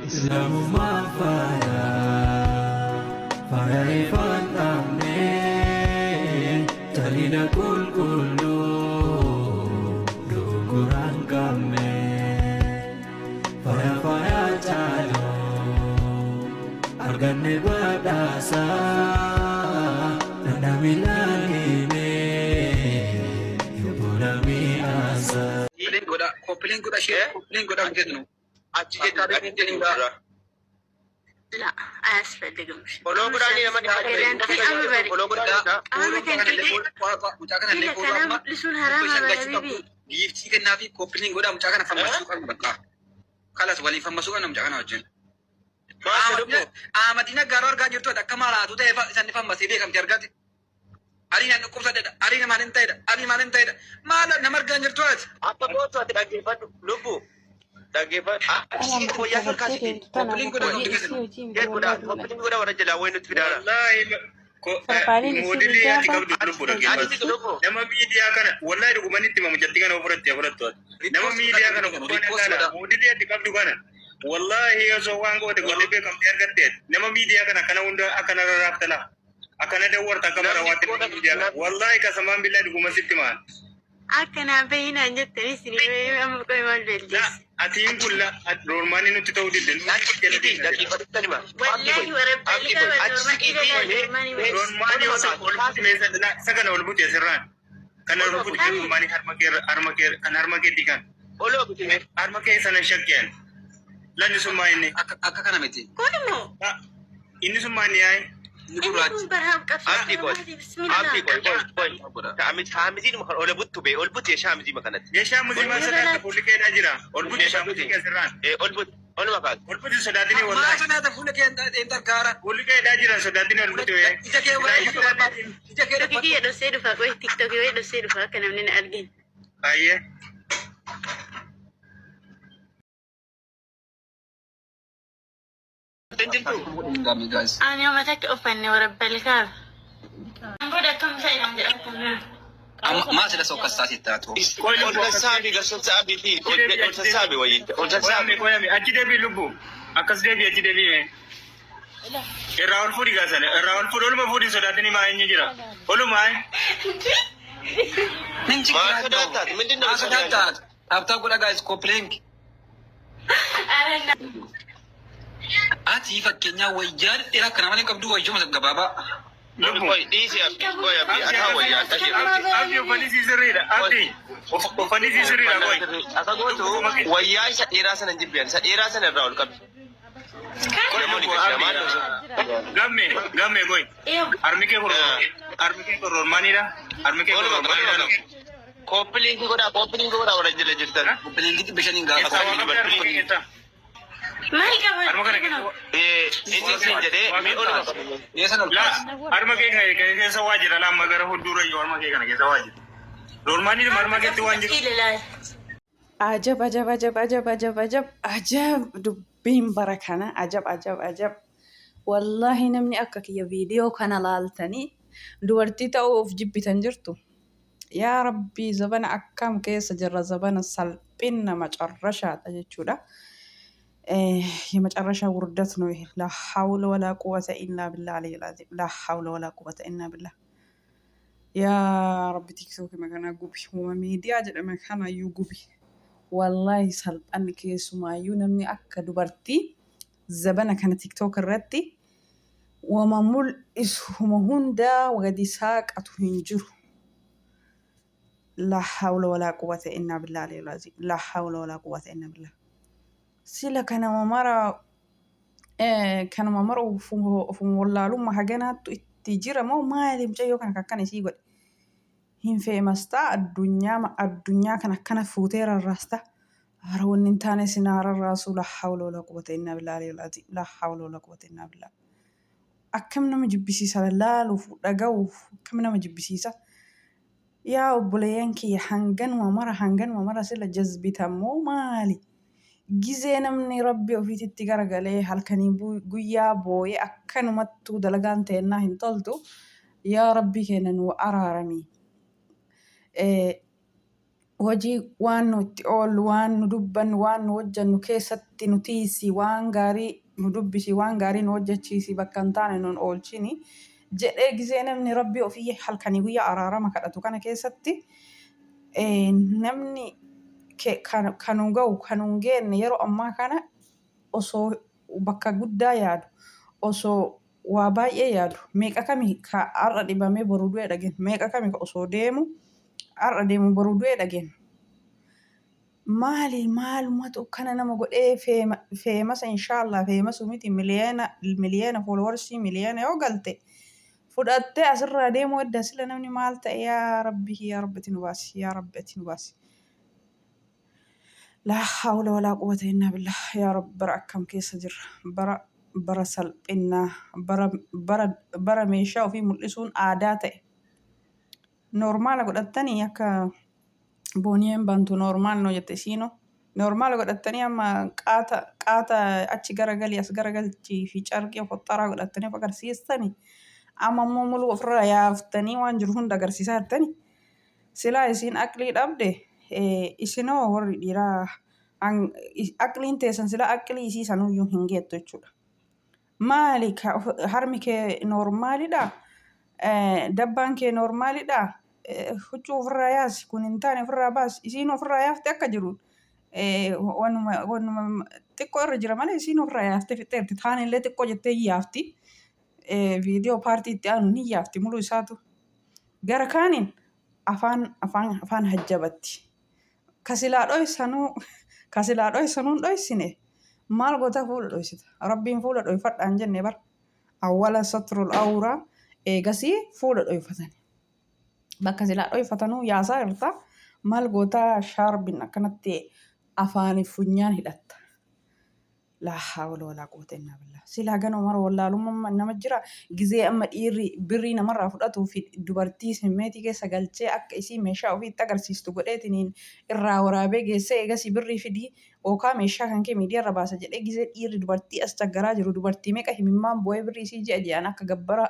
Islamummaa faaya ifaan dhaabnee taliila qulqulluu dogoraan qabne faaya caaloo arganne badhaasaa dandamilaan himee yobbola mi'aasaa. Koppileen godha shee koppileen godha jennu achi jedhu لا أسفل دقمش. ولو قراني لما نحكي ولو قراني كلام لسون حرام حبيبي. جيفتي كنا في كوبلين قدام مجاكنا فمسوكا بقى. خلاص ولي فمسوكا نمجاكنا وجن. مدينة قرار قاعد تو كمالا تو ده سني فمسيبي كم ترجع. أرينا نكوب سادة أرينا ما ننتهي أرينا ما ننتهي ما لا نمر قاعد تو. apa boto tidak gifat lubu. Dageeffan akkasii fooyyaa fakkaatiti. Koppileen godha koppileen godha warra jalaa wayi nutti fidaadha. Moodilii ati qabdu lubbu dhaggeeffatu. Nama miidiyaa kana wallahi dhugumanitti mamujatti kana ofirratti afurattu. Nama miidiyaa kana moodilii ati qabdu kana wallahi osoo waan goote godhee beekamtii argatteet nama miidiyaa kana kana hunda akkana rarraaftala. Akkana dawwarta akka marawaatti miidiyaa kana wallahi kasamaan billaa dhuguma sitti maal. Akkana beeyinaan jettanii sinii amma qoy maal beellis. Atiin kulla roormaanii nutti ta'uu didden. Wallahi warabbalika roormaanii sagana ol bute asirraan. Kana ol bute roormaanii harma keetti kan. Harma kee sana shakkeen. Lanni summaa inni. Akka kana miti. Kun immoo. Inni summaa inni yaa'e. Abdi koy. Shaamiziin makan ol buttu be ol butte shaamizii makanatti. Shaamizii maa sadaata fuulli keedhaa jira. Ol butte shaamizii keessirraan. Ol butte ol makaan. Ol butte sodaatini wallahi. Maa sadaata fuulli keedhaa gargaara. Fuulli keedhaa jira sodaatini ol butte. Ija kee kiyya dhossee dhufa qoy tiktokii wayi dhossee dhufa akka namni na argin. Ayyee. Ani yoo matakka uffanne warabbalikaaf. Booda akkam ta'e jedhamtu. ما سلا سوق الساسي تاتو. Oltasaabi gasootsaabi fi oltasaabi wayii. Oltasaabi koyami achi deebii lubbu akkas deebii achi deebii irraa ol fuudhi gaasane irraa ol fuudhi oluma fuudhi sodaatini maa eenyu jira oluma maa sodaataat mindin nama sodaataat. Abtaa godha gaayis kooppileen. Ati fakkeenyaa wayyaan dheeraa kana malee qabdu wayyuma gabaabaa. Koy dhiisi abdi koy abdi ataa wayyaa tashi. abdi uffanni sirriidha abdi uffanni sirriidha koy. Akka gootu wayyaa isa dheeraa sana hin jibbiyan isa dheeraa sana irraa ol qabdi. Koy mooni gashira maal gamme koy harmi kee korormaaniidha harmi kee korormaaniidha. Kooppileen godhaa warra jala jirtan. Kooppileen bishaniin gaafa. Harma kana Inni siin jedhee mi oluma qabu. harma kee keessa waa jira lamma gara fuuldura iyyuu harma kee kana keessa waa jira. Roormaaniin harma keetti waan jiru. Ajab dubbiin bara kana ajab wallahi namni akka kiyya viidiyoo kana laaltanii dubartii ta'uuf jibbitan jirtu yaa rabbii zabana akkam keessa jirra zabana salphina macarrashaadha jechuudha. የመጨረሻ ውርደት ነው ይሄ። ላ ሐውለ ወላ ቁወተ ኢላ ቢላህ አለይሂ العظيم ላ ሐውለ ወላ ቁወተ ኢላ ቢላህ ያ ረቢ ቲክቶክ መከና ጉቢ ወማ ሚዲያ ጀደመ ከና ዩ ጉቢ ወላሂ ሰልጣን ኬሱማዩ ነምኒ አከ ዱበርቲ ዘበነ ከነ ቲክቶክ ረቲ ወማሙል እስሁመ ሁንዳ ወገዲ ሳቀቱ hinjiru ላ ሐውለ ወላ ቁወተ ኢላ ቢላህ አለይሂ العظيم ላ ሐውለ ወላ ቁወተ ኢላ ቢላህ sila kanama mara ofumwallaalumma haganaattu itti jira moo maali mucayyoo kana kakkana isii godhe hin feemastaa addunyaa kana akkana fuutee rarraasta hara wanni hin taane sinaa rarraasu la hawla wala quwwata illa billahi la hawla wala quwwata illa billah akkam nama jibbisiisa laaluuf dhaga'uuf akkam nama jibbisiisa yaa obboleeyyan kiyya hanganuma mara sila jazbitammoo maali Gizee namni rabbi ofiitti garagalee halkanii guyyaa boo'ee akkanumattuu dalagaan teennaa hin toltu yaa rabbi keenya nu araarami. hojii waan nuti oolu, waan nu dubbannu, waan nu hojjannu keessatti nu tiisi, waan gaarii nu dubbisi, waan gaarii nu hojjechiisi, bakka hin taane nun oolchini jedhee gisee namni rabbii ofii halkanii guyyaa araarama kadhatu kana keessatti namni kanuu ga'u kanuu geenne yeroo ammaa kana osoo bakka guddaa yaadu, osoo waa baay'ee yaadu, meeqa kami ka har'a dhibamee boruu du'e dhageenya, meeqa kami ka osoo deemu har'a deemu boruu du'e dhageenya. Maalumatu kana nama godhee feemasa inshaallah feemasu miti miliyeena foolowarsii miliyeena yoo galte fudhattee asirraa deemuu edda sila namni maal ta'e yaa rabbi nu baasi yaa rabbi nu baasi. Laa hawla walaa quwwata illaa billah yaa rabbi bara akkam keessa jirra bara salphinnaa bara meeshaa ofii mul'isuun aadaa ta'e normaala godhattanii akka booniyeen bantu normaal no jette isiino normaala godhattanii amma qaata achi garagalii as garagalchii fi carqii qoxxaraa godhattanii of agarsiistanii amma immoo muluu ofirraa yaaftanii waan jiru hunda agarsiisaa jirtanii silaa isiin aqlii dhabde isinoo warri dhiiraa aqliin teessan silaa aqlii isii sanuyyuu hin geettu jechuudha. Maali harmi kee normaalidha? Dabbaan kee normaalidha? Huccuu ofirraa yaasi kun hin taane ofirraa baasi isiin ofirraa yaafte akka jiru wanuma xiqqoo irra jira malee isiin ofirraa yaafte fixeerti taanillee xiqqoo jettee hin yaafti viidiyoo paartii itti aanu ni yaafti muluu isaatu gara kaaniin afaan hajjabatti kasilaa dhoysanuun dhoysine maal goota fuula dhoysita rabbiin fuula dhoyfadhaan jenne bar awwala satrul awraa eegasii fuula dhoyfatani bakka silaa dhoyfatanuu yaasaa irta maal goota shaarbin akkanatti afaanii funyaan hidhatta. Laa hawla walaa quwwata illaa billah. Silaa ganoo mara wallaalummaa nama jira gizee amma dhiirri birrii namarraa fudhatuu fi dubartii simmeetii keessa galchee akka isii meeshaa ofiitti agarsiistu godheetiniin irraa waraabee geessee eegasii birrii fidii yookaan meeshaa kan kee miidiyaarra baasa jedhee gizee dhiirri dubartii as caggaraa jiru dubartii meeqa himimmaan boo'ee birrii isii ji'aan akka gabbara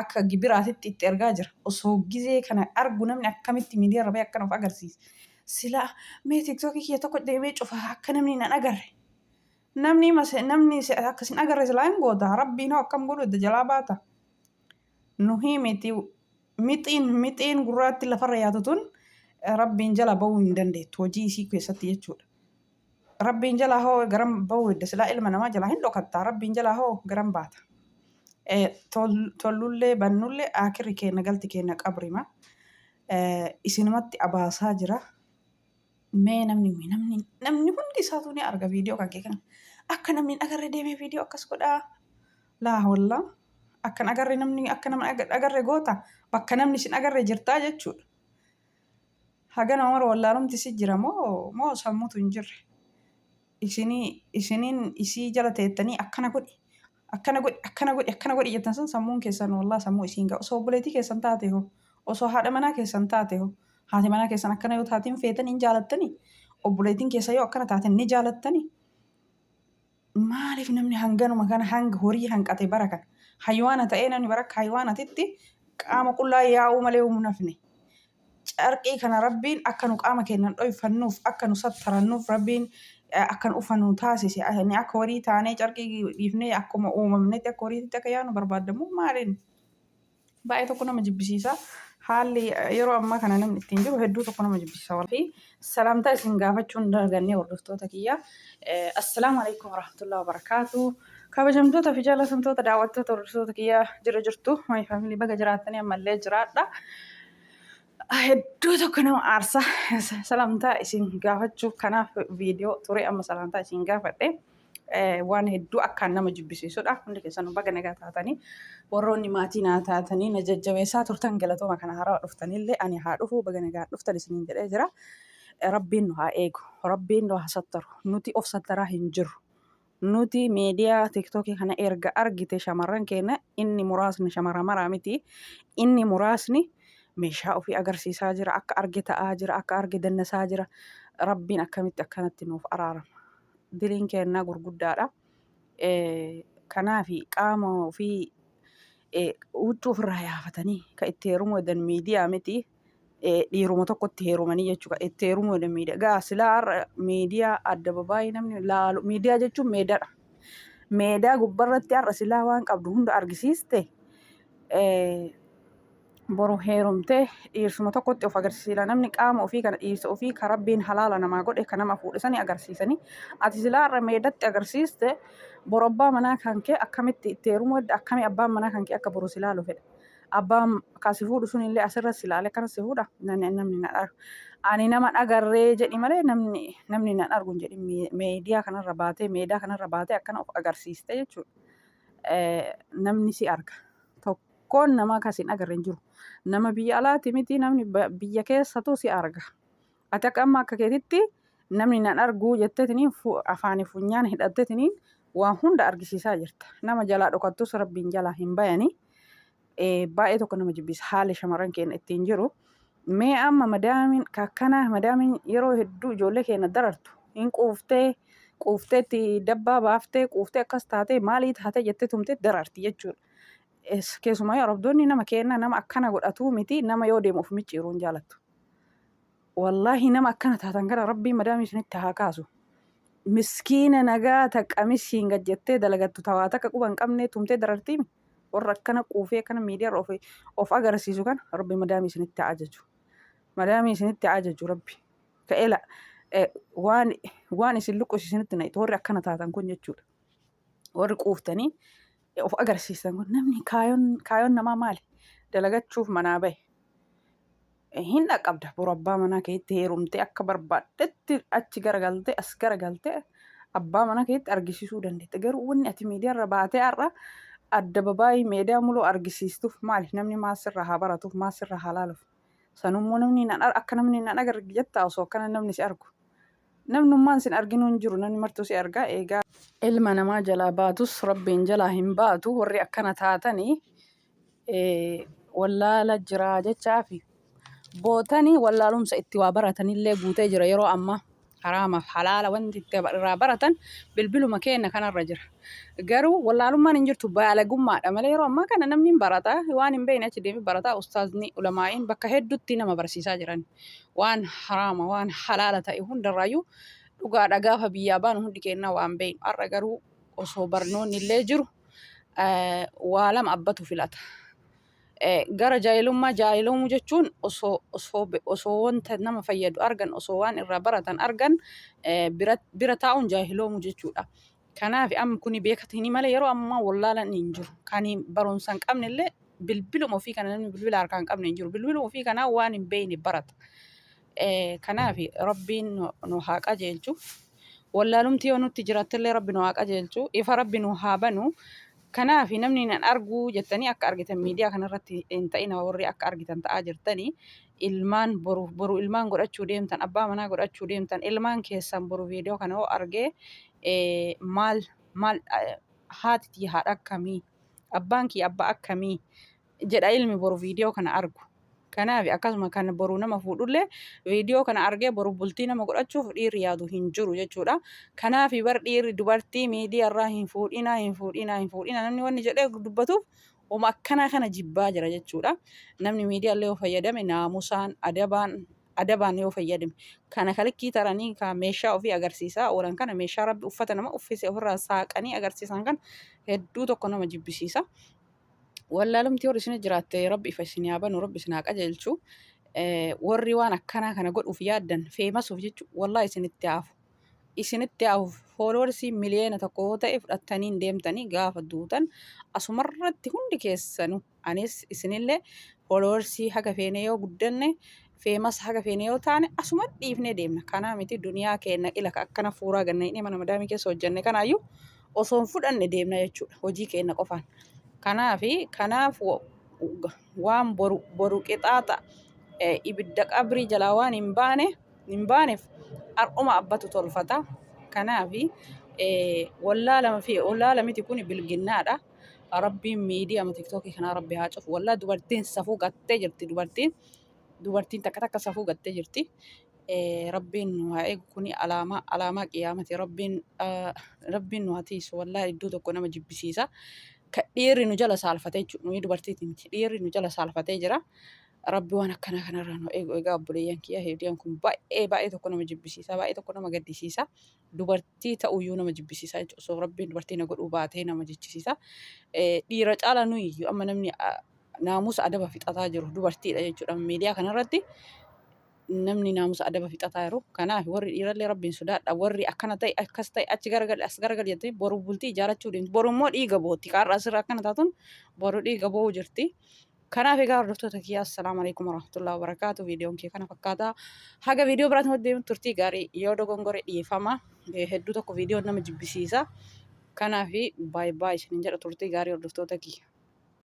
akka gibiraatitti itti ergaa jira osoo gizee kana argu namni akkamitti miidiyaarra ba'e akkana of agarsiisa. Silaa mee tiktookii kiyya tokko deemee cufaa akka namni nan agarre. Namni akkasin agarre silaa hin goota rabbiin hoo akkam godhu edda jalaa baata. Nuhii miti mixiin gurraatti lafarra yaatu tun rabbiin jala bahuu hin dandeettu hojii isii keessatti jechuudha. Rabbiin jalaa hoo garam bahuu edda silaa ilma namaa jalaa hin dhokattaa rabbiin jalaa hoo garam baata. Tollullee bannullee akirri keenya galti keenya qabrima. Isinumatti abaasaa jira. Mee namni hundi isaatu ni arga viidiyoo kan kee kana. Akka namni agarre deemee viidiyoo akkas godhaa. Laa hollaa akkan agarre namni akka nama agarre goota bakka namni isin agarre jirtaa jechuudha. Hagana mara wallaalumti si jira moo sammuutu hin jirre. Isiniin isii jala teettanii akkana godhi jettan sun sammuun keessan wallaa sammuu isiin ga'a. Osoo obboleettii keessan taate hoo osoo haadha manaa keessan taate hoo haati manaa keessan akkana yoo taatiin feetan hin jaalattanii obboleettiin keessa yoo akkana taaten ni jaalattanii. Maaliif namni hanganuma kana hanga horii hanqate bara kana haywaana ta'ee namni bara akka haywaanatitti qaama qullaa yaa'uu malee humnafne. Carqii kana rabbiin akka nu qaama keenyan dhoyfannuuf akka nu sattarannuuf rabbiin akka nu ufannu taasise ani akka horii taanee carqii dhiifnee akkuma uumamnetti akka horiitti akka yaanu barbaadamu maaliin baay'ee tokko nama jibbisiisa. Haalli yeroo ammaa kana namni ittiin jiru hedduu tokko nama jibbisiisa. Walii salaamtaa isin gaafachuun dagannee hordoftoota kiyya. Assalaamu alaikum warahmatullahi wabarakaatu. Kabajamtoota fi jaalatamtoota daawwattoota hordoftoota kiyya jirtu. My family baga jiraatanii ammallee jiraadha. Hedduu tokko nama aarsa salaamtaa isin gaafachuuf kanaaf viidiyoo ture amma salaamtaa isin gaafadhe. Waan hedduu akkaan nama jibbisiisudha. Hundi keessan baga nagaa taatanii warroonni maatii naa taatanii na jajjabeessaa turtan galatooma kana haaraa dhuftanillee ani haa dhufu baga nagaa dhuftan isiniin jedhee jira. Rabbiin nu haa eegu. Rabbiin nu haa sattaru. Nuti of sattaraa hin jirru. Nuti miidiyaa tiktookii kana erga argite shamarran keenya inni muraasni shamara maraa miti. Inni muraasni meeshaa ofii agarsiisaa jira. Akka arge ta'aa jira. Akka arge dannasaa jira. Rabbiin akkamitti akkanatti nuuf araarama. Diliin keenyaa gurguddaadha. Kanaafi qaama ofii huccuu ofirraa yaafatanii kan itti heerumu miidiyaa miti. dhiiruma tokkotti heerumanii jechuudha. Itti heerumuu miidiyaa. Gaa silaa miidiyaa adda babaayii namni laalu. Miidiyaa jechuun meedaadha. Meedaa gubbarratti har'a silaa waan qabdu hunda argisiiste boru heerumtee dhiirsuma tokkotti of agarsiisa. Namni qaama ofii kana dhiirsa ofii kan rabbiin halaala namaa godhe kan nama fuudhisanii agarsiisanii. Ati silaa har'a meedatti agarsiiste boru abbaa manaa kan kee akkamitti itti heerumuu akkamii abbaan manaa kan kee akka boru silaalu fedha. Abbaan kasi fuudhu sunillee asirratti ilaalee kana si fuudha namni na argu. Ani nama dhagarree jedhi malee namni na argu hin jedhin meedaa kanarra baatee akkana of agarsiiste jechuudha. Namni si arga. Tokkoon nama akkasiin agarre hin jiru. Nama biyya alaati miti namni biyya keessatu si arga. Ati akka amma akka keetitti namni na argu jetteetiniin afaanii funyaan hidhatteetiniin waan hunda argisiisaa jirta. Nama jalaa dhokattus rabbiin jalaa hin bayanii. Baay'ee tokko nama jibbisa haali shamarran keenya ittiin jiru. Mee amma madaamin yeroo hedduu ijoollee keenya darartu hin quufteetti dabbaa baaftee quuftee akkas taatee maalii taatee jettee tumtee dararti jechuudha. Keessumaa yoo arabdoonni nama keenya nama akkana godhatu miti nama yoo deemu of micciiruu hin jaalattu. Wallaahi nama akkana taatan gara rabbii madaamii isinitti haa kaasu. Miskiina nagaa taqamishiin gajjettee dalagattu tawaa takka quba hin qabnee tumtee darartiimi. Warra akkana quufee akkana miidiyaa of agarsiisu kan rabbi madaamii isinitti ajaju. Madaamii isinitti ajaju rabbi. Ka'eela waan isin luqqu isinitti na'itu warri akkana taatan kun jechuudha. Warri quuftanii of agarsiisan kun namni kaayoon namaa maali? Dalagachuuf manaa bahe. Hin dhaqqabda boru abbaa manaa keetti heerumtee akka barbaaddetti achi garagaltee as garagaltee abbaa manaa keetti argisiisuu dandeette. Garuu wanni ati miidiyaarra baatee har'a adda babaayii meedaa muluu argisiistuuf maali? Namni maasirraa haa baratuuf maasirraa haa laaluuf. Sanummoo akka namni nan agargi jettaa osoo akkana namni si argu. Namnummaan sin arginu hin jiru namni martuu si argaa eegaa. Ilma namaa jalaa baatus rabbiin jalaa hin baatu warri akkana taatanii wallaala jiraa jechaafi. Bootanii wallaalumsa itti waa baratanillee guutee jira yeroo ammaa. Haraamaaf halaala wanti itti irraa baratan bilbiluma keenya kanarra jira. Garuu wallaalummaan hin jirtu baalagummaadha malee yeroo ammaa kana namni hin barata waan hin beekne achi deemee barataa ustaazni ulamaa'iin bakka hedduutti nama barsiisaa jiran. Waan haraama waan halaala ta'e hundarraayyuu dhugaadha gaafa biyyaa baanu hundi keenya waan beeknu. Har'a garuu osoo barnoonni illee jiru waa lama abbatu filata. Gara jaahilummaa jechuun osoo wanta nama fayyadu argan osoo waan irraa baratan argan bira taa'uun jaahiloomuu jechuudha. Kanaaf amma kuni beekatanii malee yeroo ammaa wallaalan hin jiru. Kan barumsa hin qabne illee bilbiluma ofii kana namni bilbila harkaa hin qabne hin jiru. Bilbiluma ofii kanaa waan hin beekne barata. Kanaaf rabbiin nu haa qajeelchu. Wallaalumti yoo nutti jiraattillee rabbi nu haa qajeelchu. Ifa rabbi nu haa banu. Kanaaf namni nan argu jettanii akka argitan miidiyaa kanarratti hin ta'ina warri akka argitan ta'aa jirtanii ilmaan boru ilmaan godhachuu deemtan abbaa manaa godhachuu deemtan ilmaan keessan boru viidiyoo kana hoo argee maal haati tiyya haadha akkamii abbaan kiyya abbaa akkamii jedha ilmi boru viidiyoo kana argu. Kanaaf akkasuma kan boru nama fuudhullee viidiyoo kana argee boru bultii nama godhachuuf dhiirri yaadu hin jiru jechuudha. Kanaaf bar dhiirri dubartii miidiyaarraa hin fuudhina namni wanni jedhee dubbatuuf oma akkanaa kana jibbaa jira jechuudha. Namni miidiyaallee yoo fayyadame naamusaan adabaan yoo fayyadame kana kalikkii taranii kan meeshaa ofii agarsiisaa oolan kana meeshaa rabbi uffata nama uffise ofirraa saaqanii agarsiisan kan hedduu tokko nama jibbisiisa. Wallaalumti warri isin jiraatte rabbi ifa isin yaa banu rabbi isin haa qajeelchu. Warri waan akkanaa kana godhuuf yaaddan feemasuuf jechuudha. Wallaa isinitti haafu fooloorsii miliyoona tokko yoo ta'e fudhattanii deemtanii gaafa duutan asumarratti hundi keessanu anis isinillee fooloorsii haga feene yoo guddanne feemas haga feene yoo taane asuma dhiifnee deemna. Kanaa miti duniyaa keenya ila akkana fuuraa ganna inni mana madaamii keessa hojjenne kanaayyuu osoo hin fudhanne deemna jechuudha. Hojii keenya qofaan. Kanaaf waan boru qixaaxa ibidda qabrii jalaa waan hin baaneef har'uma abbatu tolfata. Kanaaf wallaala miti kun bilginnaadha. Rabbiin miidiyaa tiktookii kanaa rabbi haa cufu. Wallaa dubartiin safuu gattee jirti. Dubartiin takka safuu gattee jirti. Rabbiin nu haa eegu kuni alaamaa qiyaamati. Rabbiin nu haa tiisu. Wallaa iddoo tokko nama jibbisiisa. Dhiirri nu jala saalfatee jechuudha. Nuyi dubartiiti miti. Dhiirri nu jala saalfatee jira. Rabbi waan akkana kanarraa nu eegu. Egaa obboleeyyan kiyya viidiyoon kun baay'ee tokko nama jibbisiisa, baay'ee tokko nama gaddisiisa. Dubartii ta'uyyuu nama jibbisiisa jechuudha. Osoo Rabbiin dubartii na godhuu baatee nama jechisiisa. Dhiira caala nuyi amma namni naamusa adaba fixataa jiru dubartiidha jechuudha. Miidiyaa kanarratti namni naamusa adaba fixataa jiru. Kanaaf warri dhiirallee Rabbiin sodaadha. Warri akkana ta'e akkas ta'e achi garagal as garagal jettee boru bultii ijaarachuu deemti. Boru immoo dhiiga bootti. Kaarraa asirraa akkana taatuun boru dhiiga boo'u jirti. Kanaaf egaa hordoftoota kiyyaa assalaamu alaikum warahmatullahi wabarakaatu. Viidiyoon kee kana fakkaata. Haga viidiyoo biraatti deemu turtii gaarii yoo dogongore dhiifama. Hedduu tokko viidiyoon nama jibbisiisa. Kanaaf baay'ee isiniin jedha turtii gaarii hordoftoota kiyya.